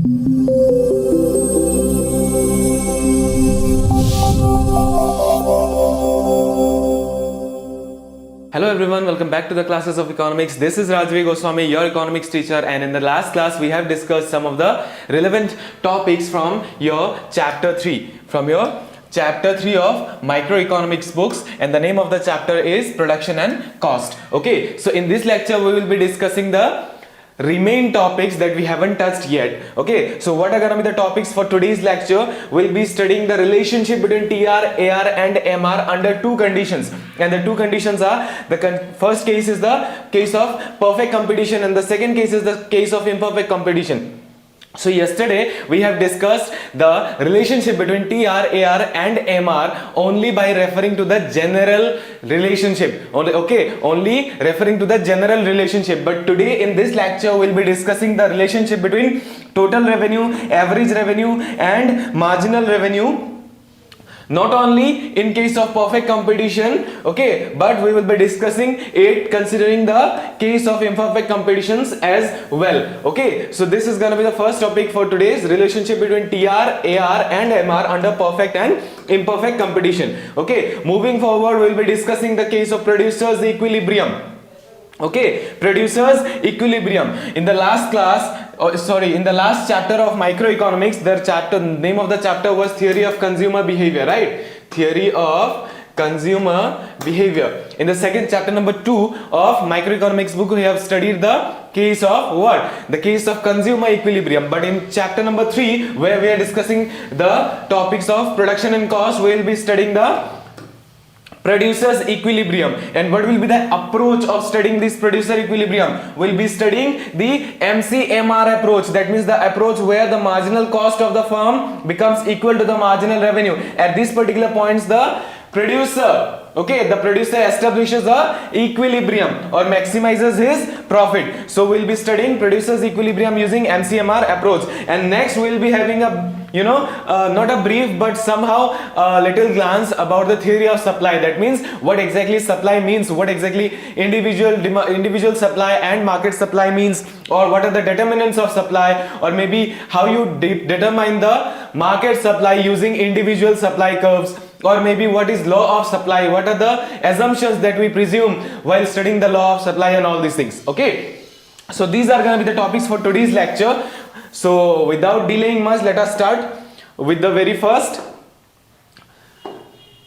Hello everyone, welcome back to the classes of economics. This is Rajvi Goswami, your economics teacher, and in the last class we have discussed some of the relevant topics from your chapter 3 of microeconomics books, and the name of the chapter is production and cost. Okay, so in this lecture we will be discussing the remain topics that we haven't touched yet. Okay, so what are going to be the topics for today's lecture? We'll be studying the relationship between TR, AR and MR under two conditions, and the two conditions are the first case is the case of perfect competition and the second case is the case of imperfect competition. So yesterday we have discussed the relationship between TR, AR and MR only by referring to the general relationship. Only referring to the general relationship. But today in this lecture we'll be discussing the relationship between total revenue, average revenue and marginal revenue. Not only in case of perfect competition, okay, but we will be discussing it considering the case of imperfect competitions as well. Okay, so this is going to be the first topic for today's relationship between TR, AR and MR under perfect and imperfect competition. Okay, moving forward, we will be discussing the case of producers equilibrium. Okay, producers equilibrium. In the last chapter of microeconomics, the name of the chapter was theory of consumer behavior, right? Theory of consumer behavior. In the second chapter number 2 of microeconomics book, we have studied the case of what? The case of consumer equilibrium. But in chapter number 3, where we are discussing the topics of production and cost, we will be studying the producers equilibrium. And what will be the approach of studying this producer equilibrium? We'll be studying the MCMR approach. That means the approach where the marginal cost of the firm becomes equal to the marginal revenue. At this particular points, the producer establishes a equilibrium or maximizes his profit. So we'll be studying producers equilibrium using MCMR approach. And next we'll be having a not a brief but somehow a little glance about the theory of supply. That means what exactly supply means, what exactly individual supply and market supply means, or what are the determinants of supply, or maybe how you determine the market supply using individual supply curves, or maybe what is law of supply, what are the assumptions that we presume while studying the law of supply and all these things. Okay, so these are going to be the topics for today's lecture. So without delaying much, let us start with the very first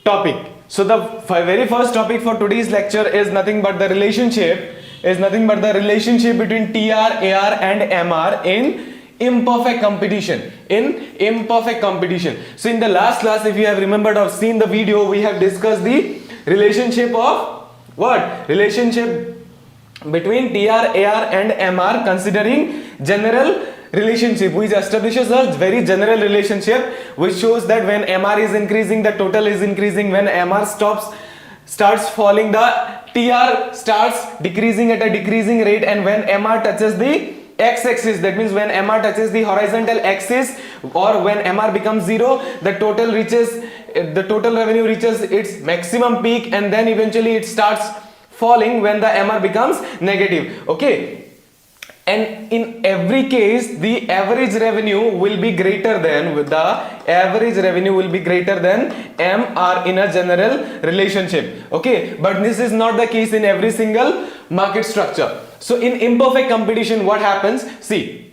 topic. So the very first topic for today's lecture is nothing but the relationship between TR, AR and MR in imperfect competition. So in the last class, if you have remembered or seen the video, we have discussed the relationship of what? Relationship between TR, AR and MR considering general relationship, which establishes a very general relationship which shows that when MR is increasing, the total is increasing. When MR starts falling, the TR starts decreasing at a decreasing rate, and when MR touches the x-axis, that means when MR touches the horizontal axis, or when MR becomes 0, the total revenue reaches its maximum peak, and then eventually it starts falling when the MR becomes negative. Okay, and in every case the average revenue will be greater than MR in a general relationship. Okay, but this is not the case in every single market structure. So in imperfect competition, what happens? See,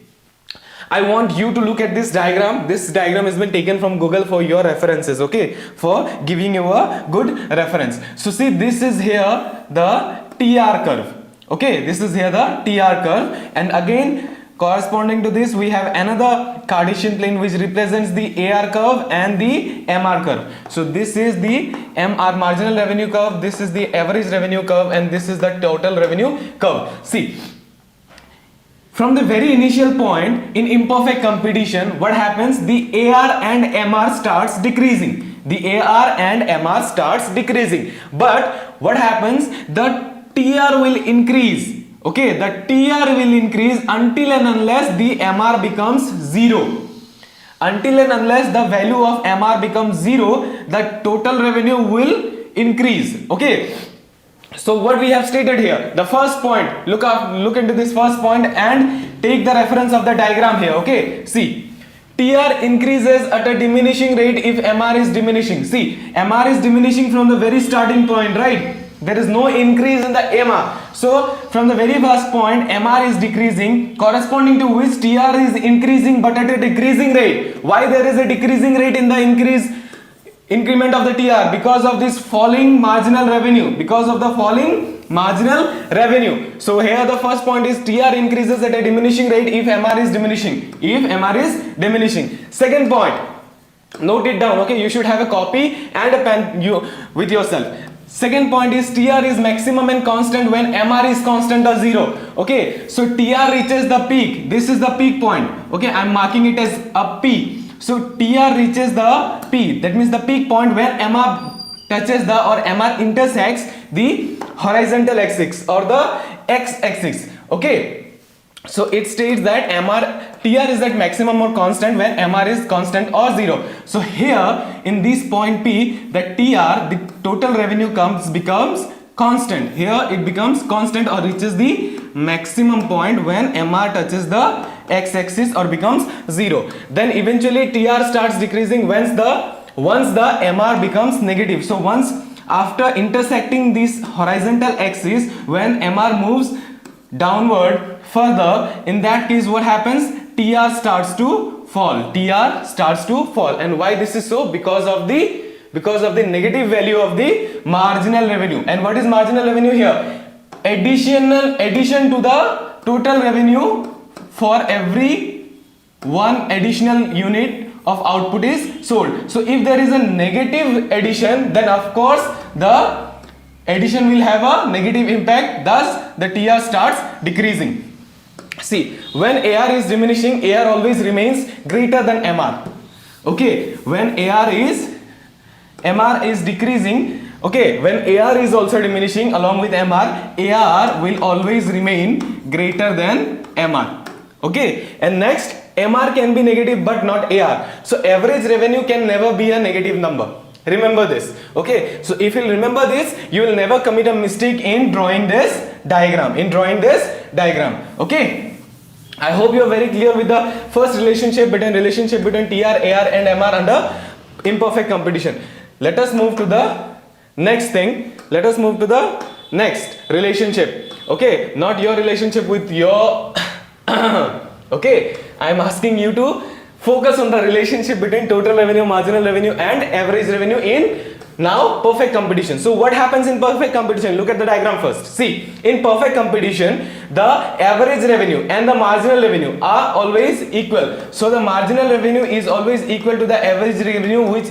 I want you to look at this diagram. This diagram has been taken from Google for your references, okay, for giving you a good reference. So see, this is here the TR curve. Okay, this is here the TR curve, and again corresponding to this we have another Cartesian plane which represents the AR curve and the MR curve. So this is the MR marginal revenue curve, this is the average revenue curve, and this is the total revenue curve. See, from the very initial point in imperfect competition, what happens? The AR and MR starts decreasing. But what happens? The TR will increase. Okay, the TR will increase until and unless the MR becomes 0. Until and unless the value of MR becomes 0, the total revenue will increase. Okay, so what we have stated here, the first point, look into this first point and Take the reference of the diagram here. Okay, see, TR increases at a diminishing rate if MR is diminishing. See, MR is diminishing from the very starting point, right? There is no increase in the MR. So from the very first point, MR is decreasing, corresponding to which TR is increasing but at a decreasing rate. Why there is a decreasing rate in the increment of the TR? Because of this falling marginal revenue. Because of the falling marginal revenue. So here the first point is TR increases at a diminishing rate if MR is diminishing. If MR is diminishing. Second point, note it down. Okay, you should have a copy and a pen with yourself. Second point is TR is maximum and constant when MR is constant or 0. Okay, so TR reaches the peak. This is the peak point. Okay, I am marking it as a P. So TR reaches the P. That means the peak point when MR touches the or MR intersects the horizontal axis or the x-axis. Okay. So it states that TR is at maximum or constant when MR is constant or 0. So here in this point P, the TR, the total revenue becomes constant. Here it becomes constant or reaches the maximum point when MR touches the x-axis or becomes 0. Then eventually TR starts decreasing once the MR becomes negative. So once after intersecting this horizontal axis, when MR moves downward further, in that case what happens? TR starts to fall. TR starts to fall. And why this is so? Because of the negative value of the marginal revenue. And what is marginal revenue here? Addition to the total revenue for every one additional unit of output is sold. So if there is a negative addition, then of course the addition will have a negative impact, thus the TR starts decreasing. See, when AR is diminishing, AR always remains greater than MR. Okay, when MR is decreasing, okay, when AR is also diminishing along with MR, AR will always remain greater than MR. Okay, and next, MR can be negative but not AR. So average revenue can never be a negative number. Remember this. Okay, so if you remember this, you will never commit a mistake in drawing this diagram. Okay, I hope you are very clear with the first relationship between TR, AR and MR under imperfect competition. Let us move to the next thing. Let us move to the next relationship. Okay, not your relationship with your okay, I am asking you to focus on the relationship between total revenue, marginal revenue and average revenue in now perfect competition. So what happens in perfect competition? Look at the diagram first. See, in perfect competition, the average revenue and the marginal revenue are always equal. So the marginal revenue is always equal to the average revenue, which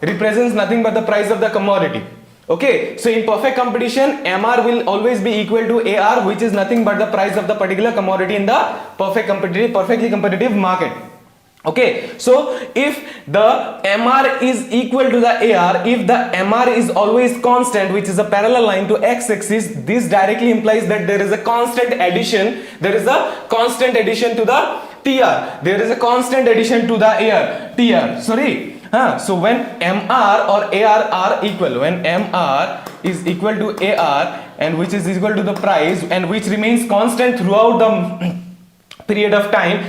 represents nothing but the price of the commodity. Okay, so in perfect competition, MR will always be equal to AR, which is nothing but the price of the particular commodity in the perfectly competitive market. Okay, so if the MR is equal to the AR, if the MR is always constant, which is a parallel line to x-axis, this directly implies that there is a constant addition. There is a constant addition to the TR. There is a constant addition to the TR. Sorry. So when MR or AR are equal, when MR is equal to AR and which is equal to the price and which remains constant throughout the period of time,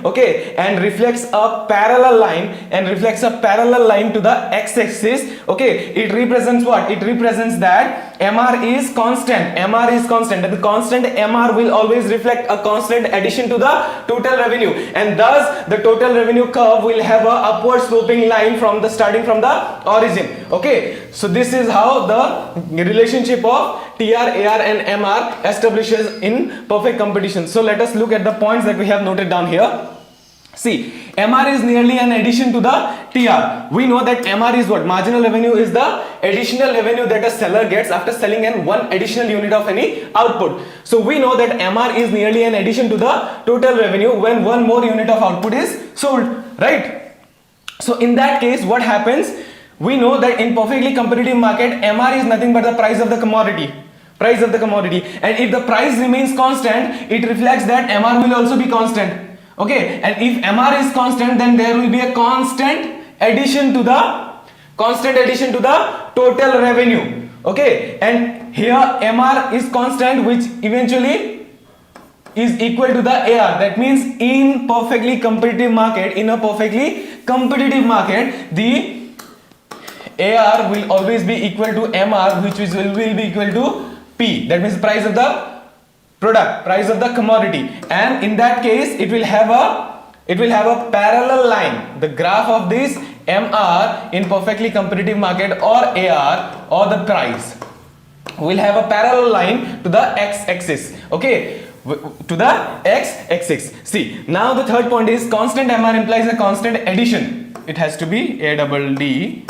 okay, and reflects a parallel line to the x-axis, okay, it represents what? It represents that MR is constant, and the constant MR will always reflect a constant addition to the total revenue, and thus the total revenue curve will have a upward sloping line starting from the origin. Okay, so this is how the relationship of TR, AR and MR establishes in perfect competition. So let us look at the points that we have noted down here. See, MR is nearly an addition to the TR. We know that MR is what? Marginal revenue is the additional revenue that a seller gets after selling one additional unit of any output. So we know that MR is nearly an addition to the total revenue when one more unit of output is sold, right? So in that case, what happens? We know that in perfectly competitive market, MR is nothing but the price of the commodity. And if the price remains constant, it reflects that MR will also be constant. Okay, and if MR is constant, then there will be a constant addition to the total revenue. Okay, and here MR is constant, which eventually is equal to the AR. That means in perfectly competitive market, in a perfectly competitive market, the AR will always be equal to MR, which will be equal to P. That means price of the product, price of the commodity, and in that case it will have a parallel line. The graph of this MR in perfectly competitive market or AR or the price will have a parallel line to the x-axis. Okay, to the x-axis. See, now the third point is constant MR implies a constant addition. It has to be ADDITI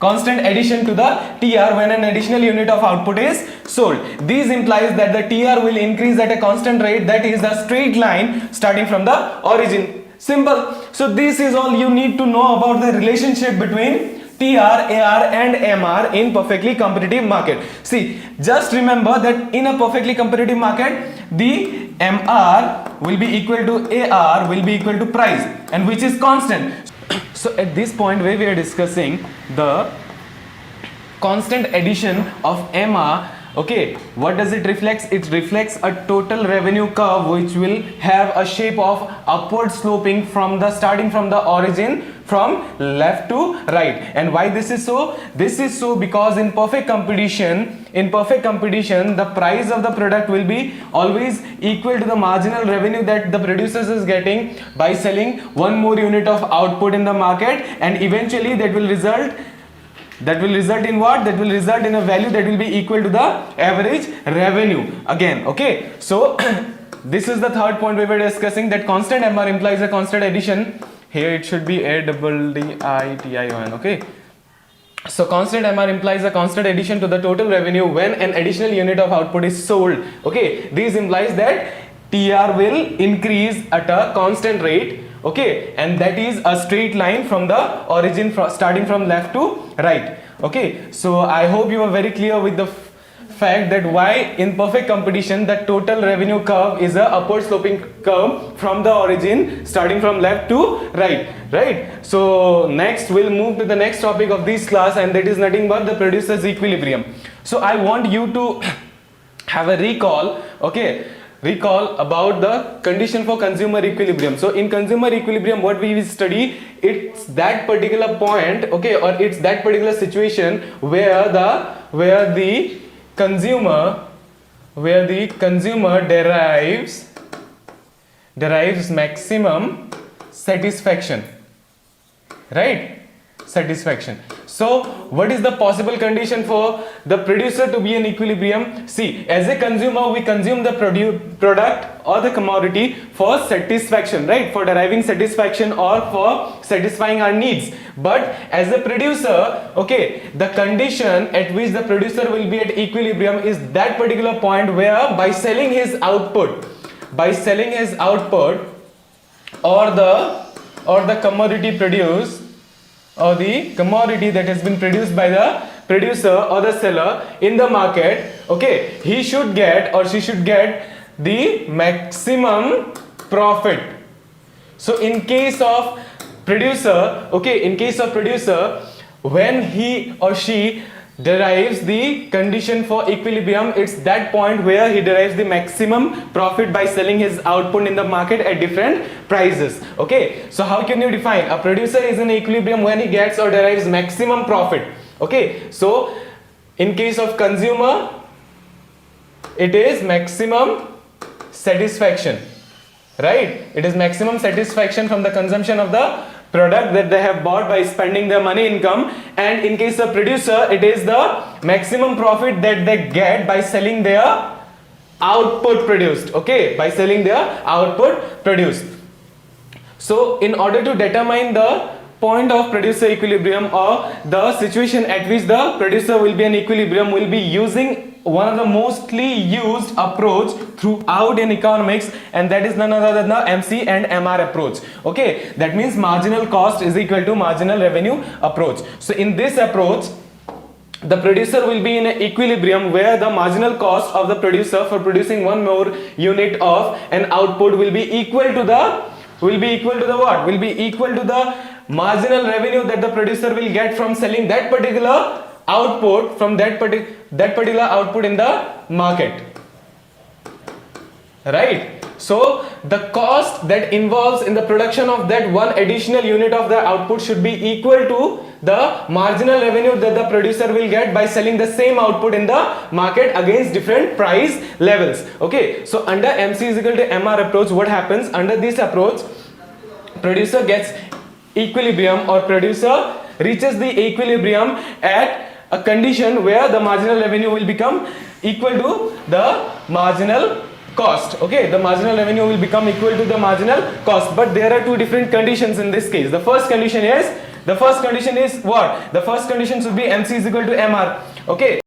constant addition to the TR when an additional unit of output is sold. This implies that the TR will increase at a constant rate, that is the straight line starting from the origin. Simple. So this is all you need to know about the relationship between TR, AR and MR in perfectly competitive market. See, just remember that in a perfectly competitive market, the MR will be equal to AR will be equal to price, and which is constant. So at this point where we are discussing the constant addition of MR, okay, what does it reflects? It reflects a total revenue curve which will have a shape of upward sloping from the starting from the origin from left to right. And why this is so? This is so because in perfect competition, the price of the product will be always equal to the marginal revenue that the producers is getting by selling one more unit of output in the market, and eventually that will result in what? That will result in a value that will be equal to the average revenue again. Okay, so this is the third point we were discussing, that constant MR implies a constant addition. Here it should be ADDITION. Okay, so constant MR implies a constant addition to the total revenue when an additional unit of output is sold. Okay, this implies that TR will increase at a constant rate. Okay, and that is a straight line from the origin starting from left to right. Okay, so I hope you are very clear with the fact that why in perfect competition the total revenue curve is a upward sloping curve from the origin starting from left to right. So next we'll move to the next topic of this class, and that is nothing but the producer's equilibrium. So I want you to have a recall about the condition for consumer equilibrium. So in consumer equilibrium, what we will study, it's that particular point, okay, or it's that particular situation where the consumer derives maximum satisfaction, right? Satisfaction. So what is the possible condition for the producer to be in equilibrium? See, as a consumer we consume the product or the commodity for satisfaction, right? For deriving satisfaction or for satisfying our needs. But as a producer, okay, the condition at which the producer will be at equilibrium is that particular point where by selling his output or the commodity produced, or the commodity that has been produced by the producer or the seller in the market, okay, he should get or she should get the maximum profit. So in case of producer, when he or she derives the condition for equilibrium, it's that point where he derives the maximum profit by selling his output in the market at different prices. Okay, so how can you define a producer is in equilibrium when he gets or derives maximum profit? Okay, so in case of consumer, it is maximum satisfaction, right? It is maximum satisfaction from the consumption of the product that they have bought by spending their money income, and in case of producer, it is the maximum profit that they get by selling their output produced. Okay, by selling their output produced. So in order to determine the point of producer equilibrium or the situation at which the producer will be in equilibrium, will be using one of the mostly used approach throughout in economics, and that is none other than the MC and MR approach. Okay, that means marginal cost is equal to marginal revenue approach. So in this approach, the producer will be in an equilibrium where the marginal cost of the producer for producing one more unit of an output will be equal to the marginal revenue that the producer will get from selling that particular output in the market. right? So the cost that involves in the production of that one additional unit of the output should be equal to the marginal revenue that the producer will get by selling the same output in the market against different price levels. Okay, so under MC is equal to MR approach, what happens under this approach? Producer gets equilibrium, or producer reaches the equilibrium at a condition where the marginal revenue will become equal to the marginal cost. Okay, the marginal revenue will become equal to the marginal cost, but there are two different conditions in this case. The first condition is what? The first condition should be MC is equal to MR. Okay,